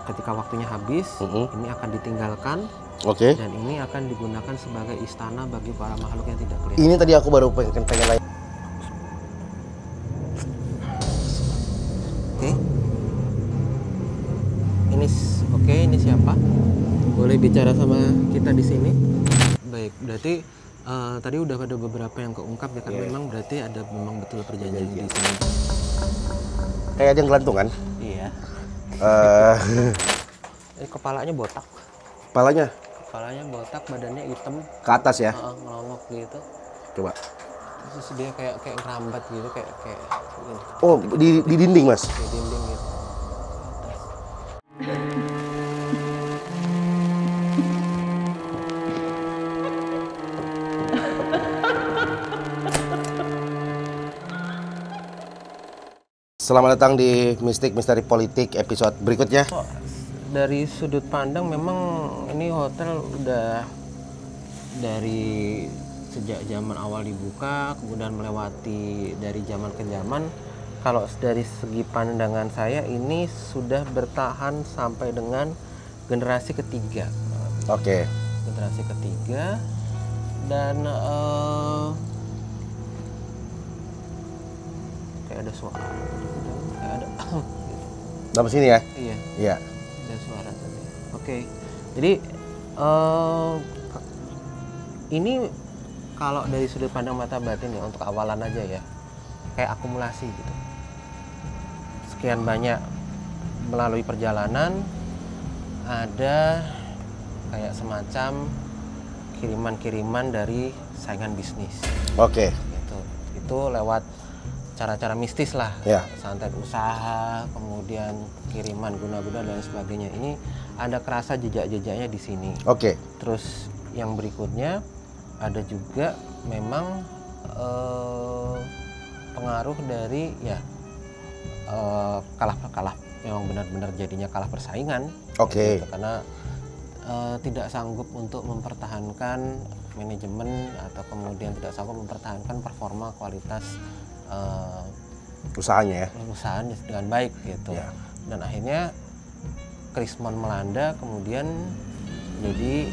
ketika waktunya habis, ini akan ditinggalkan. Oke. Dan ini akan digunakan sebagai istana bagi para makhluk yang tidak kelihatan. Ini tadi aku baru pengen lain. Oke. Ini siapa? Boleh bicara sama kita di sini? Baik, berarti tadi udah ada beberapa yang keungkap ya kan, memang berarti ada memang betul perjanjian di sini. Kayak ada yang gelantungan. Iya. Ini kepalanya botak. Kepalanya botak, badannya hitam. Ke atas ya? Ngelongok gitu. Coba. Terus dia kayak ngerambat gitu, kayak gitu. Oh, di dinding, Mas? Di dinding gitu. Selamat datang di Mistik Misteri Politik episode berikutnya. Dari sudut pandang memang ini hotel udah dari sejak zaman awal dibuka, kemudian melewati dari zaman ke zaman. Kalau dari segi pandangan saya ini sudah bertahan sampai dengan generasi ketiga. Oke. Generasi ketiga dan kayak ada suara. Kayak ada gitu. Dalam sini ya? Iya. Iya. Ada suara tadi. Oke. Jadi ini kalau dari sudut pandang mata batin ya, untuk awalan aja ya, kayak akumulasi gitu. Sekian banyak melalui perjalanan ada kayak semacam kiriman-kiriman dari saingan bisnis. Oke. Gitu. Itu lewat cara-cara mistis lah, santet usaha, kemudian kiriman guna-guna dan sebagainya. Ini ada kerasa jejak-jejaknya di sini. Oke. Terus yang berikutnya ada juga memang pengaruh dari ya kalah memang benar-benar jadinya kalah persaingan. Oke. Gitu, karena tidak sanggup untuk mempertahankan manajemen atau kemudian tidak sanggup mempertahankan performa kualitas usahanya dengan baik gitu. Dan akhirnya krismon melanda, kemudian jadi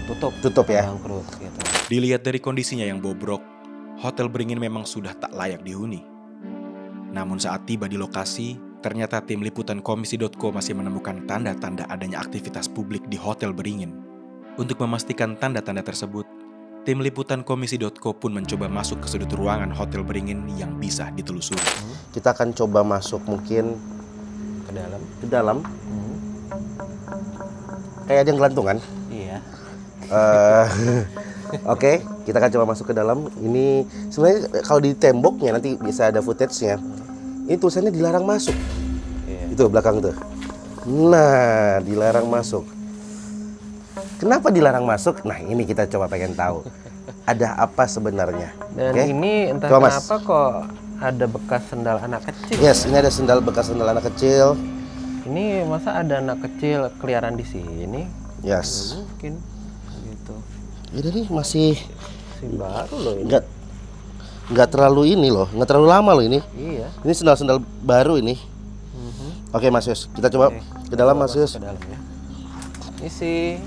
tutup ya, bangkrut gitu. Dilihat dari kondisinya yang bobrok, Hotel Beringin memang sudah tak layak dihuni. Namun saat tiba di lokasi, ternyata tim liputan komisi.co masih menemukan tanda-tanda adanya aktivitas publik di Hotel Beringin. Untuk memastikan tanda-tanda tersebut, tim liputan komisi.co pun mencoba masuk ke sudut ruangan Hotel Beringin yang bisa ditelusuri. Kita akan coba masuk mungkin ke dalam. Kayak ada yang gelantungan. Iya. Oke, kita akan coba masuk ke dalam. Ini sebenarnya kalau di temboknya nanti bisa ada footage-nya. Ini tulisannya dilarang masuk. Itu belakang tuh. Nah, dilarang masuk. Kenapa dilarang masuk? Nah, ini kita coba pengen tahu. Ada apa sebenarnya? Dan ini entah coba, kenapa kok ada bekas sendal anak kecil. Yes, ini ada bekas sendal anak kecil. Ini masa ada anak kecil keliaran di sini? Yes. Mungkin gitu. Ini masih baru loh ini. Nggak terlalu ini loh, nggak terlalu lama loh ini. Iya. Ini sendal baru ini. Oke, Mas Yus, kita coba ke dalam, Mas Yus. Ke dalam ya. Isi.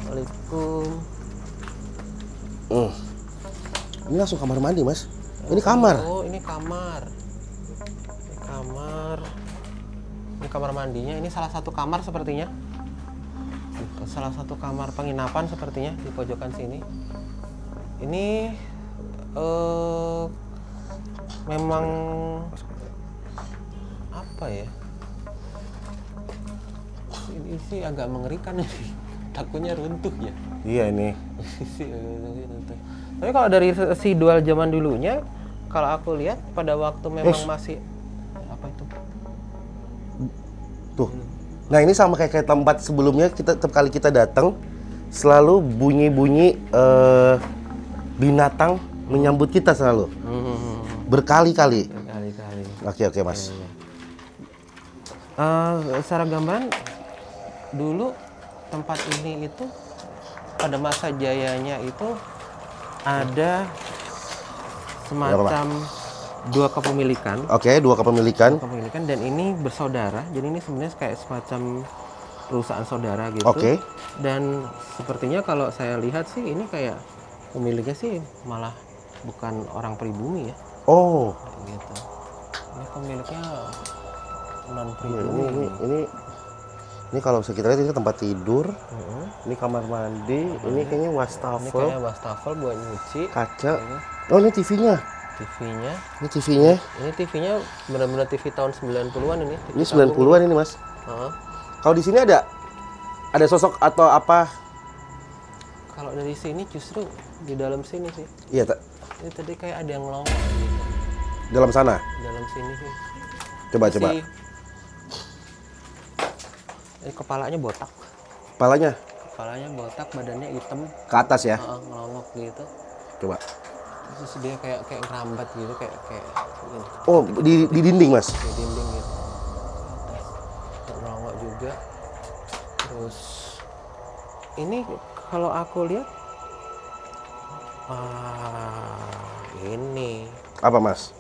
Assalamualaikum. Ini langsung kamar mandi, Mas. Ini kamar. Oh, ini kamar. Ini kamar. Ini kamar mandinya. Ini salah satu kamar sepertinya. Salah satu kamar penginapan sepertinya di pojokan sini. Ini memang apa ya? Ini sih agak mengerikan ini. Takutnya runtuh ya. Iya ini. Tapi kalau dari si dual zaman dulunya, kalau aku lihat pada waktu memang masih apa itu? Tuh. Nah, ini sama kayak tempat sebelumnya, tiap kali kita datang selalu bunyi-bunyi binatang menyambut kita selalu. Berkali-kali. Oke, Mas. Secara gambaran dulu tempat ini itu pada masa jayanya itu ada semacam dua kepemilikan. Oke, dua kepemilikan. Kepemilikan dan ini bersaudara. Jadi ini sebenarnya kayak semacam perusahaan saudara gitu. Oke. Dan sepertinya kalau saya lihat sih ini kayak pemiliknya sih malah bukan orang pribumi ya. Oh. Gitu. Ini pemiliknya non Ini pribumi. ini kalau kita lihat ini tempat tidur. Ini kamar mandi. Ini kayaknya Ini wastafel. kayak wastafel buat nyuci. Kaca. Ini Oh, ini TV-nya. TV-nya. Ini TV-nya. Ini TV-nya benar-benar TV tahun 90-an ini. TV Ini 90-an ini, Mas. Heeh. Kalau di sini ada sosok atau apa? Kalau dari sini justru di dalam sini sih. Iya, tak. Ini tadi kayak ada yang ngelongok gitu. Dalam sana. Dalam sini sih. Coba. Ini kepalanya botak. Kepalanya Kepalanya botak, badannya hitam. ke atas ya. Ngelongok gitu. Coba. Terus dia kayak ngerambat gitu, kayak gini, Oh, di dinding, Mas. di dinding gitu. Ke atas. Ngelongok juga. Terus ini kalau aku lihat ini Apa, Mas?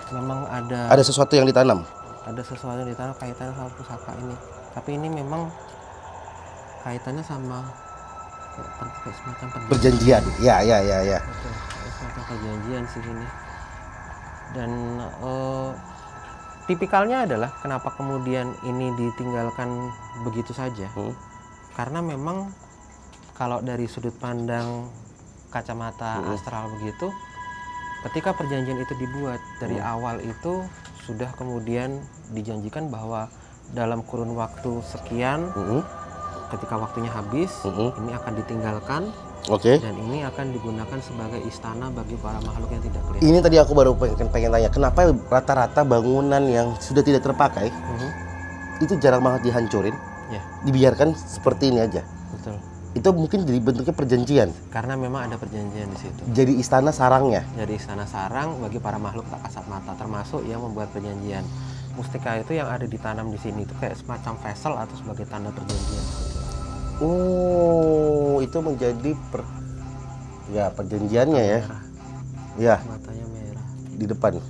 memang Ada sesuatu yang ditanam. ada sesuatu di tanah kaitannya sama pusaka ini. Tapi ini memang kaitannya sama kayak semacam Perjanjian. Ya. Betul, kayak semacam perjanjian sih ini. Dan tipikalnya adalah kenapa kemudian ini ditinggalkan begitu saja. Karena memang kalau dari sudut pandang kacamata astral begitu, ketika perjanjian itu dibuat dari awal itu sudah kemudian dijanjikan bahwa dalam kurun waktu sekian, ketika waktunya habis, ini akan ditinggalkan. Oke. Dan ini akan digunakan sebagai istana bagi para makhluk yang tidak kelihatan. Ini tadi aku baru pengen tanya, kenapa rata-rata bangunan yang sudah tidak terpakai itu jarang banget dihancurin, Ya, dibiarkan seperti ini aja. betul. Itu mungkin jadi bentuknya perjanjian. Karena memang ada perjanjian di situ. Jadi istana sarangnya. Jadi istana sarang bagi para makhluk tak kasat mata, termasuk yang membuat perjanjian. Mustika itu yang ada ditanam di sini itu kayak semacam vessel atau sebagai tanda perjanjian. Oh, itu menjadi perjanjiannya ya. Merah, Ya, matanya merah. di depan. Di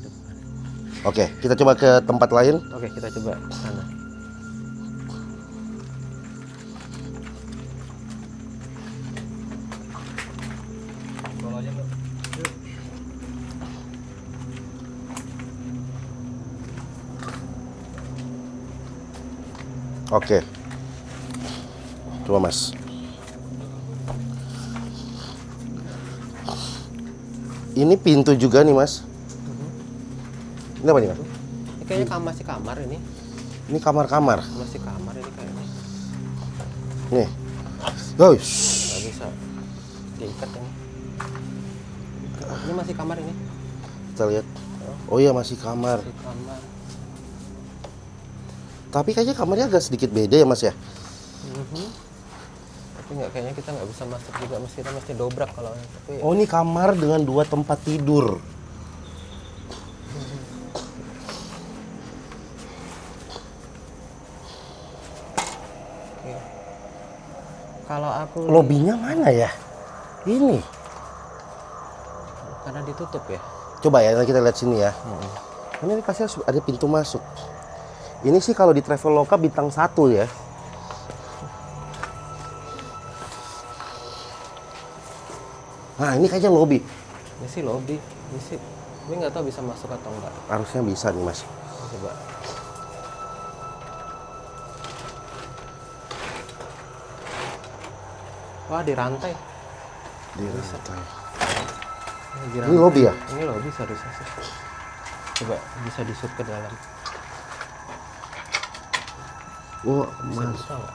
depan. Oke, kita coba ke tempat lain. Oke, kita coba ke sana. Oke. Coba, Mas. Ini pintu juga nih, Mas. Ini apa nih, Mas? Ini kayaknya masih kamar ini. Ini kamar-kamar. Masih kamar ini kayaknya. Nih. Guys. Nggak bisa diikat ini. Ini masih kamar ini. Kita lihat. Oh iya, masih kamar. Masih kamar. Tapi kayaknya kamarnya agak sedikit beda ya, Mas ya. Tapi kayaknya kita nggak bisa masuk juga, kita mesti dobrak kalau. Tapi Oh, ini kamar dengan 2 tempat tidur. oke. Kalau aku Lobinya mana ya? Ini. karena ditutup ya. Coba ya, nanti kita lihat sini ya. Ini kasih ada pintu masuk. Ini sih kalau di Traveloka bintang 1 ya. Nah, ini kayaknya lobby. Ini sih lobby, ini sih. Tapi nggak tahu bisa masuk atau enggak. Harusnya bisa nih, Mas. Coba. Wah, di rantai. Di rantai. Di Ini lobby ya? Ini lobby seharusnya sih. Coba bisa disut ke dalam. Oh, Bisa Mas. buka nggak?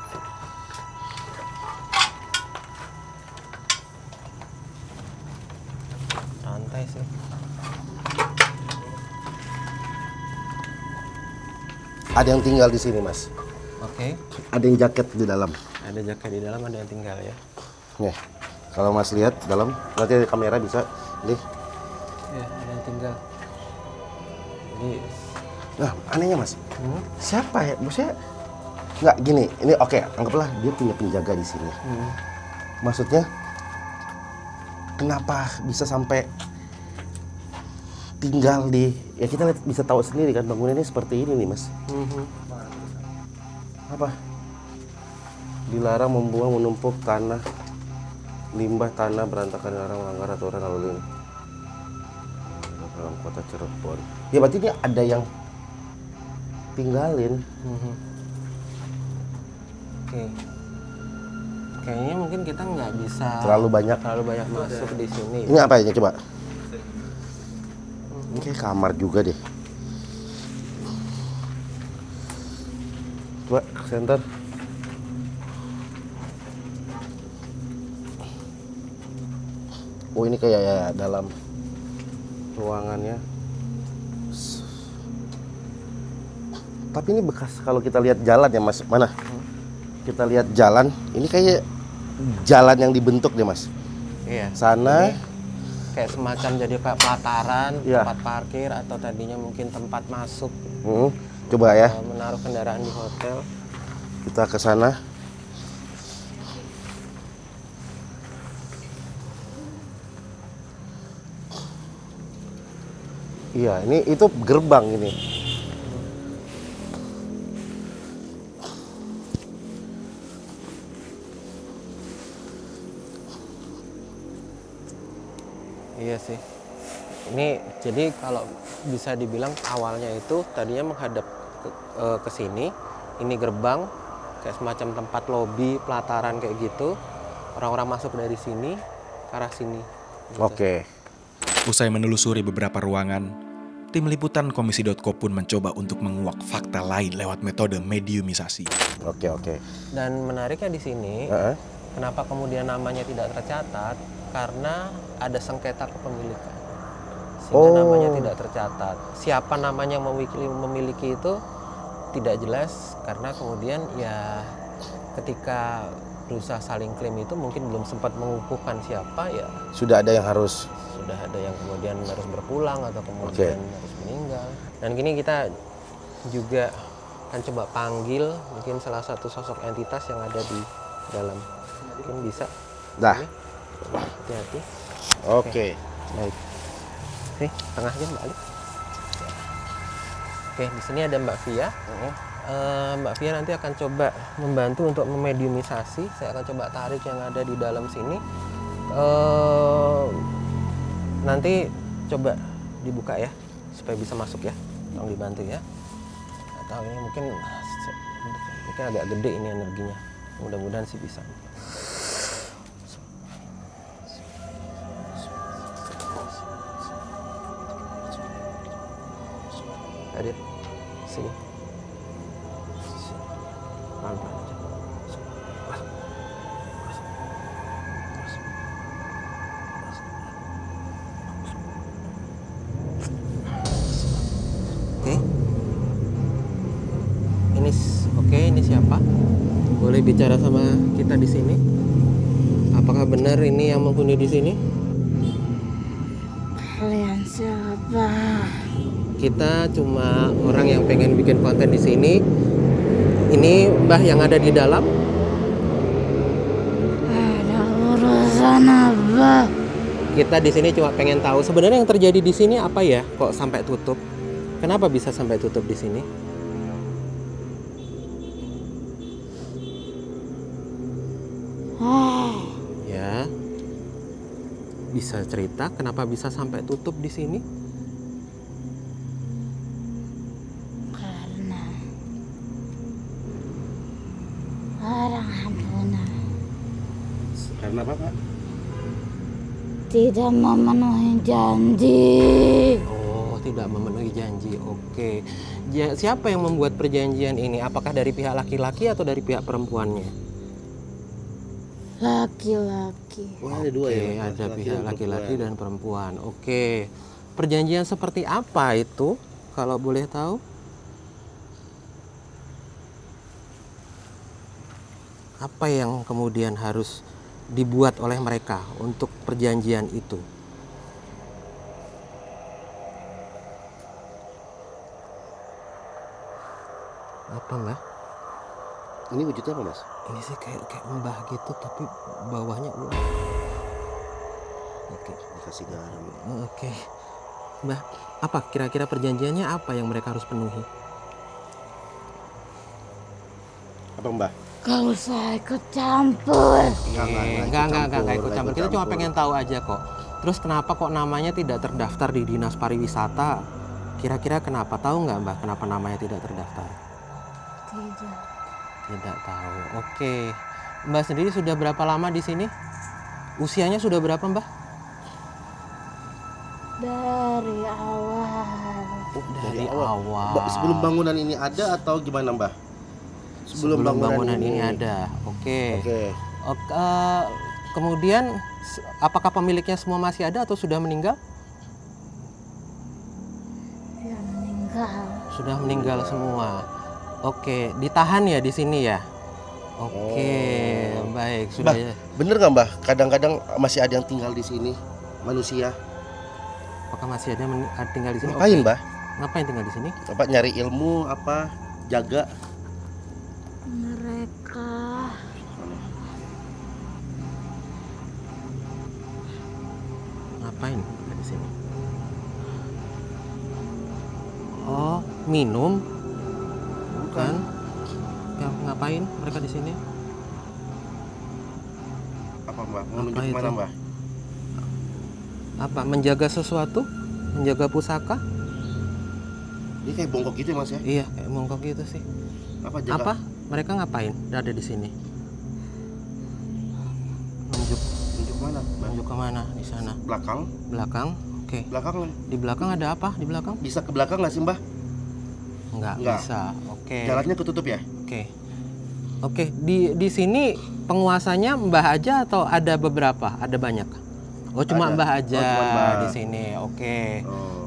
Rantai sih. Ada yang tinggal di sini, Mas. Oke. Ada yang jaket di dalam. Ada jaket di dalam, ada yang tinggal ya. Nih. Kalau Mas lihat dalam, nanti kamera bisa. Nih. Ya, ada yang tinggal. Jadi, Nah, anehnya, Mas. Siapa ya? Maksudnya nggak gini. Ini oke, anggaplah dia punya penjaga di sini. Maksudnya kenapa bisa sampai tinggal di, ya kita lihat, bisa tahu sendiri kan bangunannya seperti ini nih Mas. Apa? Dilarang membuang, menumpuk tanah, limbah tanah berantakan, dilarang melanggar aturan lalu lintas dalam kota Cirebon. Ya berarti ini ada yang tinggalin. Oke. Kayaknya mungkin kita nggak bisa Terlalu banyak masuk di sini. Ini apa ya, coba? Ini kayak kamar juga deh. Coba center. Oh ini kayak ya dalam ruangannya. Tapi ini bekas, kalau kita lihat jalan ya Mas, mana? Kita lihat jalan, ini kayak jalan yang dibentuk deh Mas. Iya. Sana Ini kayak semacam jadi kayak pelataran, Iya. tempat parkir atau tadinya mungkin tempat masuk coba ya, menaruh kendaraan di hotel. kita ke sana. Iya, ini itu gerbang ini. Iya sih. Ini jadi kalau bisa dibilang awalnya itu tadinya menghadap ke sini. Ini gerbang kayak semacam tempat lobi, pelataran kayak gitu. Orang-orang masuk dari sini ke arah sini. Gitu. Oke. Usai menelusuri beberapa ruangan, tim liputan komisi.co pun mencoba untuk menguak fakta lain lewat metode mediumisasi. Oke. Dan menariknya di sini, kenapa kemudian namanya tidak tercatat? Karena ada sengketa kepemilikan. Sehingga namanya tidak tercatat. Siapa namanya yang memiliki itu tidak jelas, karena kemudian ya ketika berusaha saling klaim itu mungkin belum sempat mengukuhkan siapa, ya Sudah ada yang harus. sudah ada yang kemudian harus berpulang atau kemudian harus meninggal. Dan kini kita juga akan coba panggil mungkin salah satu sosok entitas yang ada di dalam. Mungkin bisa. Dah. Ini. Hati-hati. Oke. Baik. Oke, tengahnya balik. Oke, di sini ada Mbak Via. Mbak Via nanti akan coba membantu untuk memediumisasi. Saya akan coba tarik yang ada di dalam sini. Nanti coba dibuka ya, supaya bisa masuk ya. Tolong dibantu ya. Atau ini mungkin agak gede ini energinya. Mudah-mudahan sih bisa. Hadir sini. Pelan-pelan aja. Oke, ini siapa? Boleh bicara sama kita di sini? Apakah benar ini yang menghuni di sini? Kalian siapa? Kita cuma orang yang pengen bikin konten di sini. Ini Mbah yang ada di dalam. Ada urusan apa? Kita di sini cuma pengen tahu sebenarnya yang terjadi di sini apa ya? Kok sampai tutup? Kenapa bisa sampai tutup di sini? Ya. Bisa cerita kenapa bisa sampai tutup di sini? Karena orang Hamduna Karena apa, Pak? tidak memenuhi janji. Oh, tidak memenuhi janji. Oke. Siapa yang membuat perjanjian ini? Apakah dari pihak laki-laki atau dari pihak perempuannya? Laki-laki. Wah, ada dua Oke, ya. ada pihak laki-laki dan perempuan. Oke. Perjanjian seperti apa itu? Kalau boleh tahu? Apa yang kemudian harus dibuat oleh mereka untuk perjanjian itu? Apa, Mbak? Ini wujudnya apa, Mas? Ini sih kayak mbah gitu tapi bawahnya ular. Oke. Dikasih garam. Oke. Mbah, apa kira-kira perjanjiannya apa yang mereka harus penuhi? Apa, Mbah? Gak usah ikut campur. Enggak ikut campur. Kita cuma pengen tahu aja kok. Terus kenapa kok namanya tidak terdaftar di Dinas Pariwisata? Kira-kira kenapa? Tahu nggak Mbah kenapa namanya tidak terdaftar? Tidak. Tidak tahu. Oke. Mbah sendiri sudah berapa lama di sini? Usianya sudah berapa Mbah? Dari awal. Dari awal. Sebelum bangunan ini ada atau gimana, Mbah? Sebelum bangunan ini ada. Oke. Kemudian apakah pemiliknya semua masih ada atau sudah meninggal? Dia meninggal. Sudah meninggal semua. Oke, ditahan ya di sini ya. Oke, baik sudah. Mbah, bener nggak Mbah? Kadang-kadang masih ada yang tinggal di sini manusia. Apakah masih ada yang tinggal di sini? Ngapain, Oke. Mbah? Ngapain tinggal di sini? Apa nyari ilmu? Apa jaga? Mereka Ngapain tinggal di sini? Oh, minum? Bukan. Ya, ngapain mereka di sini? Apa, Mbah? Mau Apa nunjuk itu? mana, Mbah? Apa? Menjaga sesuatu? Menjaga pusaka? Dia kayak bongkok gitu ya, Mas ya? Iya, kayak mongkok gitu sih. Apa jaga? Apa? Mereka ngapain? Ada di sini. Nunjuk, Nunjuk mana, Mbah? nunjuk kemana? Di sana. Belakang? Belakang. Oke. Belakang lah. Di belakang ada apa? Di belakang? Bisa ke belakang nggak sih, Mbah? Enggak Nggak. bisa. Oke. Jalannya ketutup ya? Oke. Oke, di sini penguasanya Mbah aja atau ada beberapa? Ada banyak? Oh, cuma Ada. Mbah aja Oh, cuma Mbah. di sini. Oke.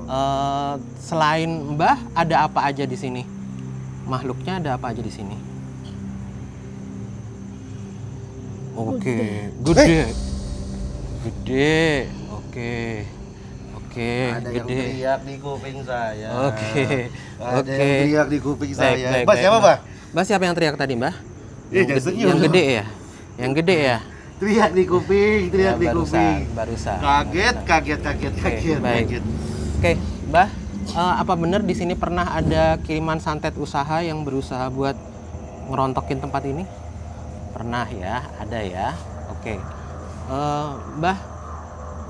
Oh. Selain Mbah, ada apa aja di sini? Makhluknya ada apa aja di sini? Oke, gede. Gede. Oke. Oke, Ada yang gede. teriak di kuping saya. Oke. Ada Oke. yang teriak di kuping Baik, saya. baik, Mbah, baik. siapa, Mbah? Mbah siapa yang teriak tadi, Mbah? Jangan senyum. Yang gede ya? Yang gede ya? Teriak di kuping, teriak Ya, di barusan, kuping. barusan. Kaget. Oke, baik. Oke, Mbah, apa benar di sini pernah ada kiriman santet usaha yang berusaha buat ngerontokin tempat ini? Pernah ya, ada ya. Oke, Mbah,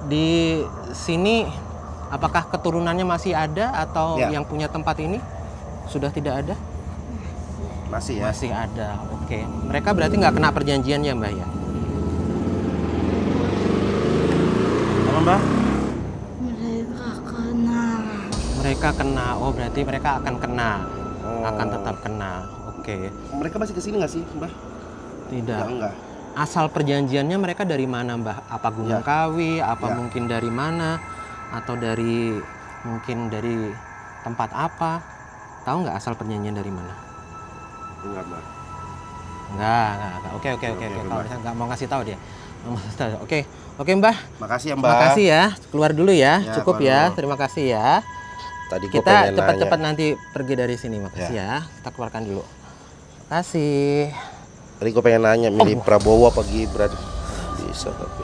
di sini apakah keturunannya masih ada atau Ya. yang punya tempat ini sudah tidak ada? Masih ya? Masih ada. Oke, mereka berarti nggak kena perjanjian ya, Mbah ya? Apa, Mbah? mereka kena. Mereka kena. Oh, berarti mereka akan kena. Oh. Akan tetap kena. Oke. Mereka masih kesini nggak sih, Mbah? Tidak. Enggak. Asal perjanjiannya mereka dari mana, Mbah? Apa Gunung Ya. Kawi? Apa Ya. mungkin dari mana? Atau dari mungkin dari tempat apa? Tahu nggak asal perjanjian dari mana? Enggak, Mbah. Enggak. Oke. Oke, Kalau Mbah. misalnya nggak mau ngasih tahu dia. Nggak mau ngasih tahu. Oke, Mbah. Makasih ya, Mbah. Terima kasih ya. Keluar dulu ya. Ya, Cukup keluar ya. dulu. Terima kasih ya. Tadi gua Kita pengen cepat-cepat nanya. nanti pergi dari sini. Makasih ya. Kita keluarkan dulu. Kasih. Tadi gue pengen nanya milih Prabowo apa Gibran? Bisa tapi.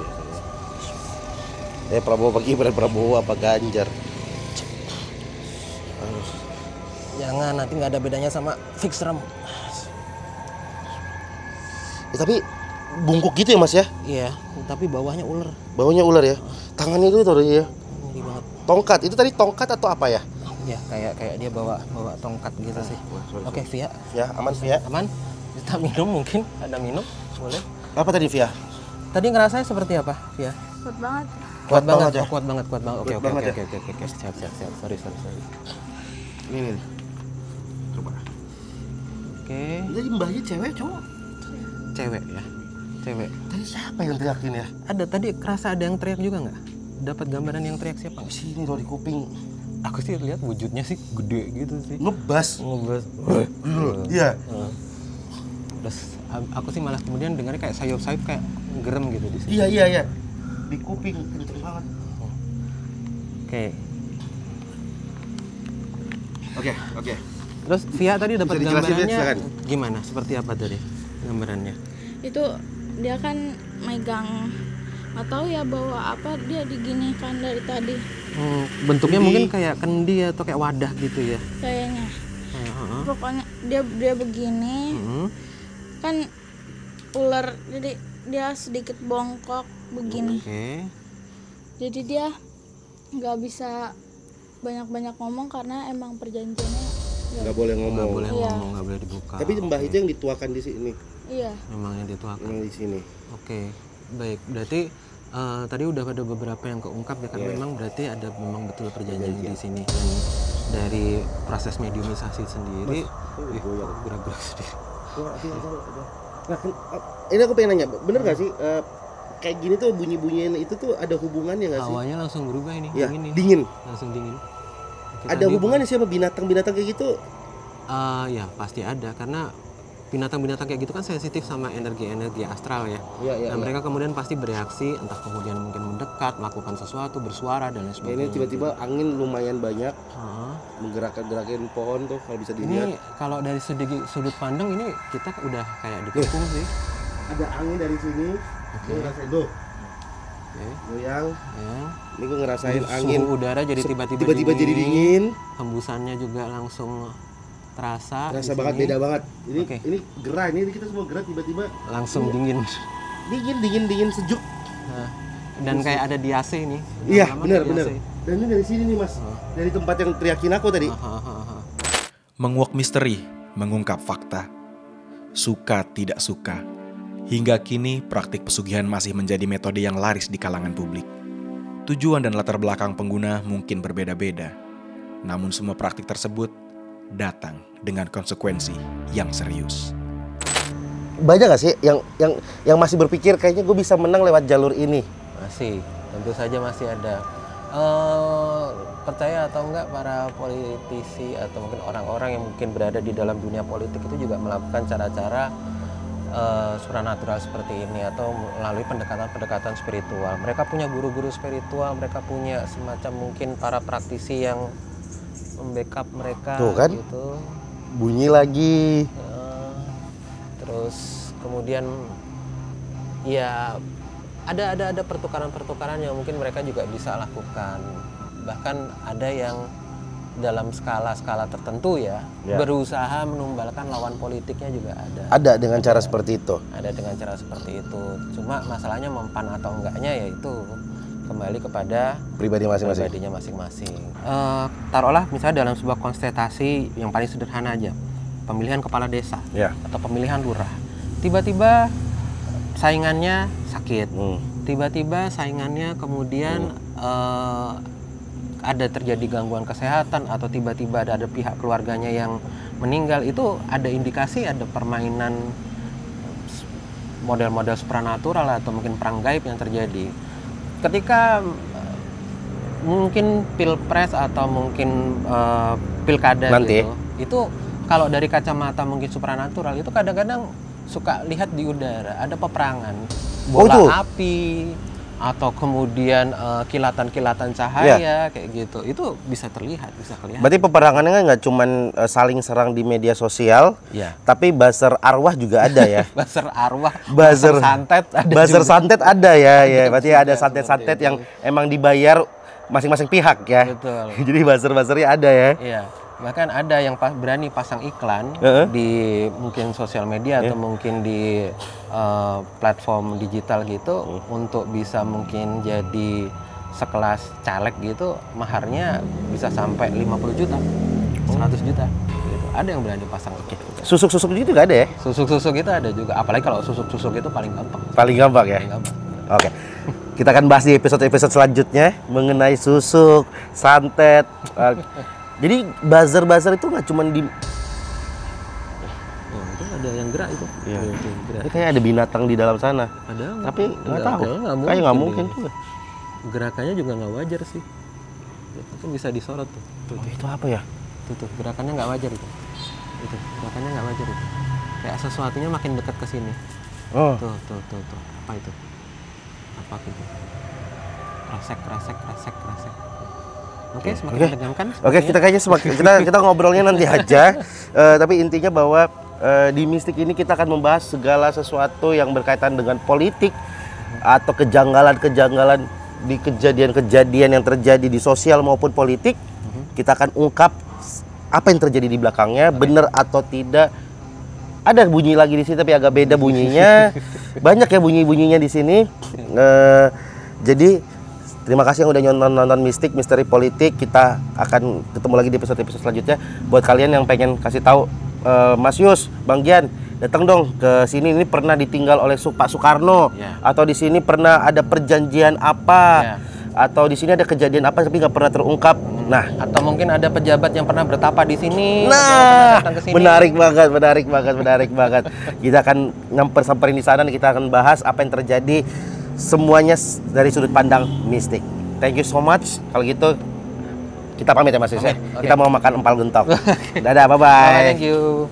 Prabowo apa Gibran? Prabowo apa Ganjar? Jangan, nanti nggak ada bedanya sama fix rem. Tapi bungkuk gitu ya, Mas ya? Iya, tapi bawahnya ular. Baunya ular ya? Tangannya itu tuh ya. Ngeri banget. Tongkat. Itu tadi tongkat atau apa ya? Ya, kayak dia bawa tongkat gitu sih. Oke, Via. Ya, aman Via. Aman? Kita minum mungkin? Ada minum? Boleh. Apa tadi Via? Tadi ngerasanya seperti apa, Via? Kuat banget. Kuat banget. banget ya? Oh, kuat banget. Oke, Kuat oke. banget ya? Siap. Sorry. Ini. Coba. Oke. Jadi mbahnya cewek cowok? Cewek ya. Cewek. Tadi siapa yang teriakin ya? Ada tadi kerasa ada yang teriak juga nggak? Dapat gambaran yang teriak siapa? Di sini loh di kuping. Aku sih lihat wujudnya sih gede gitu sih. Ngebas. Ngebas. Iya. Terus aku sih malah kemudian dengarnya kayak sayup-sayup kayak gerem gitu di sini. Iya. Di kuping kenceng banget. Oke. Oke. Terus Via tadi dapat Bisa dijelasin, gambarannya silakan. gimana? Seperti apa tadi? gambarannya? Itu dia kan megang, nggak tahu ya bawa apa, dia diginikan dari tadi Bentuknya mungkin kayak kendi atau kayak wadah gitu ya? kayaknya. Heeh. Pokoknya dia begini, kan ular, jadi dia sedikit bongkok begini. Oke. Jadi dia nggak bisa banyak-banyak ngomong karena emang perjanjiannya Nggak boleh Nggak ngomong. boleh Iya. ngomong, nggak boleh dibuka. Tapi mbah itu yang dituakan di sini, iya. memang yang dituakan. memang di sini. Oke, baik. Berarti tadi udah ada beberapa yang keungkap ya kan, memang berarti ada memang betul perjanjian di sini, dan dari proses mediumisasi sendiri, gerak-gerak sendiri. Nah, ini aku pengen nanya, bener nggak sih kayak gini tuh bunyi-bunyian itu tuh ada hubungannya nggak sih? Hawanya langsung berubah ini, Ya, dingin nih. dingin. Langsung dingin. Itu Ada tadi, hubungannya sih sama binatang-binatang kayak gitu? ya pasti ada, karena binatang-binatang kayak gitu kan sensitif sama energi-energi astral ya. Iya, Dan mereka kemudian pasti bereaksi, entah kemudian mungkin mendekat, melakukan sesuatu, bersuara dan lain Ini sebagainya. tiba-tiba angin lumayan banyak, Heeh. menggerak-gerakin pohon tuh kalau bisa Ini dilihat. kalau dari sudut pandang ini kita udah kayak dikepung sih. Ada angin dari sini, gue ngerasain tuh, Oke. goyang. Ya. Ini gue ngerasain angin Suhu udara jadi tiba-tiba jadi dingin. Hembusannya juga langsung terasa. Terasa di banget, sini. beda banget. Ini Oke. ini gerah, ini kita semua gerah tiba-tiba Langsung dingin. dingin sejuk. Nah, dan kayak ada di AC ini. Iya, Lama-lama benar kayak di benar. AC. Dan ini dari sini nih Mas, dari tempat yang teriakin aku tadi. Hahaha. Menguak misteri, mengungkap fakta. Suka tidak suka. Hingga kini praktik pesugihan masih menjadi metode yang laris di kalangan publik. Tujuan dan latar belakang pengguna mungkin berbeda-beda. Namun semua praktik tersebut datang dengan konsekuensi yang serius. Banyak gak sih yang masih berpikir kayaknya gue bisa menang lewat jalur ini? Masih, tentu saja masih ada. Percaya atau enggak, para politisi atau mungkin orang-orang yang mungkin berada di dalam dunia politik itu juga melakukan cara-cara supranatural seperti ini, atau melalui pendekatan-pendekatan spiritual. Mereka punya guru-guru spiritual, mereka punya semacam mungkin para praktisi yang membackup mereka. Tuh kan? Gitu. Bunyi lagi. Terus kemudian ya ada pertukaran-pertukaran yang mungkin mereka juga bisa lakukan. Bahkan ada yang dalam skala tertentu ya, berusaha menumbalkan lawan politiknya juga ada. Ada dengan cara seperti itu. Ada dengan cara seperti itu. Cuma masalahnya mempan atau enggaknya ya itu kembali kepada Pribadi masing-masing. pribadinya masing-masing. Taruhlah misalnya dalam sebuah konstelasi yang paling sederhana aja, pemilihan kepala desa Ya. atau pemilihan lurah. Tiba-tiba saingannya sakit. Tiba-tiba saingannya kemudian ada terjadi gangguan kesehatan, atau tiba-tiba ada pihak keluarganya yang meninggal. Itu ada indikasi ada permainan model-model supranatural atau mungkin perang gaib yang terjadi. Ketika mungkin pilpres atau mungkin pilkada Nanti. gitu, itu kalau dari kacamata mungkin supranatural itu kadang-kadang suka lihat di udara ada peperangan, bola api, atau kemudian kilatan-kilatan cahaya kayak gitu. Itu bisa terlihat, bisa kelihatan. Berarti peperangannya nggak cuman saling serang di media sosial, tapi buzzer arwah juga ada ya. Buzzer arwah, Buzzer santet ada. Buzzer juga. santet ada ya, ya. Berarti juga ada santet-santet seperti yang itu. emang dibayar masing-masing pihak ya. Betul. Jadi buzzer-buzzernya ada ya. Iya. Bahkan ada yang berani pasang iklan di mungkin sosial media atau mungkin di platform digital gitu untuk bisa mungkin jadi sekelas caleg gitu, maharnya bisa sampai 50 juta, 100 juta gitu. Ada yang berani pasang itu. Susuk-susuk gitu nggak ada ya? Susuk-susuk itu ada juga, apalagi kalau susuk-susuk itu paling gampang. Paling gampang ya? Paling gampang. Oke. Kita akan bahas di episode-episode selanjutnya mengenai susuk, santet. Jadi buzzer-buzzer itu nggak cuma di... Itu ada yang gerak itu. Iya. Itu gerak. Ini kayak ada binatang di dalam sana. Ada. Tapi nggak tahu. Kayaknya Kayak nggak mungkin deh. juga. Gerakannya juga nggak wajar sih. Itu bisa disorot tuh. Tuh, Oh, itu apa ya? tuh, gerakannya nggak wajar itu. Itu gerakannya nggak wajar itu. Kayak sesuatunya makin dekat ke sini. Oh. Tuh. Apa itu? Apa itu? Kresek. Oke, semakin menegangkan. Oke, kita kayaknya kita ngobrolnya nanti aja. Tapi intinya bahwa Di Mistik ini kita akan membahas segala sesuatu yang berkaitan dengan politik atau kejanggalan-kejanggalan di kejadian-kejadian yang terjadi di sosial maupun politik. Kita akan ungkap apa yang terjadi di belakangnya, benar atau tidak. Ada bunyi lagi di sini tapi agak beda bunyinya. Banyak ya bunyi-bunyinya di sini. Jadi terima kasih yang udah nonton Mistik Misteri Politik. Kita akan ketemu lagi di episode-episode selanjutnya. Buat kalian yang pengen kasih tahu, Mas Yus, Bang Gian, datang dong ke sini. Ini pernah ditinggal oleh Pak Soekarno, atau di sini pernah ada perjanjian apa, atau di sini ada kejadian apa tapi nggak pernah terungkap. Nah, atau mungkin ada pejabat yang pernah bertapa di sini. Nah, datang ke sini. menarik banget. Kita akan samperin di sana dan kita akan bahas apa yang terjadi semuanya dari sudut pandang mistik. Thank you so much. Kalau gitu kita pamit ya Mas Yus ya. Kita mau makan empal gentong. Dadah, bye-bye. Thank you.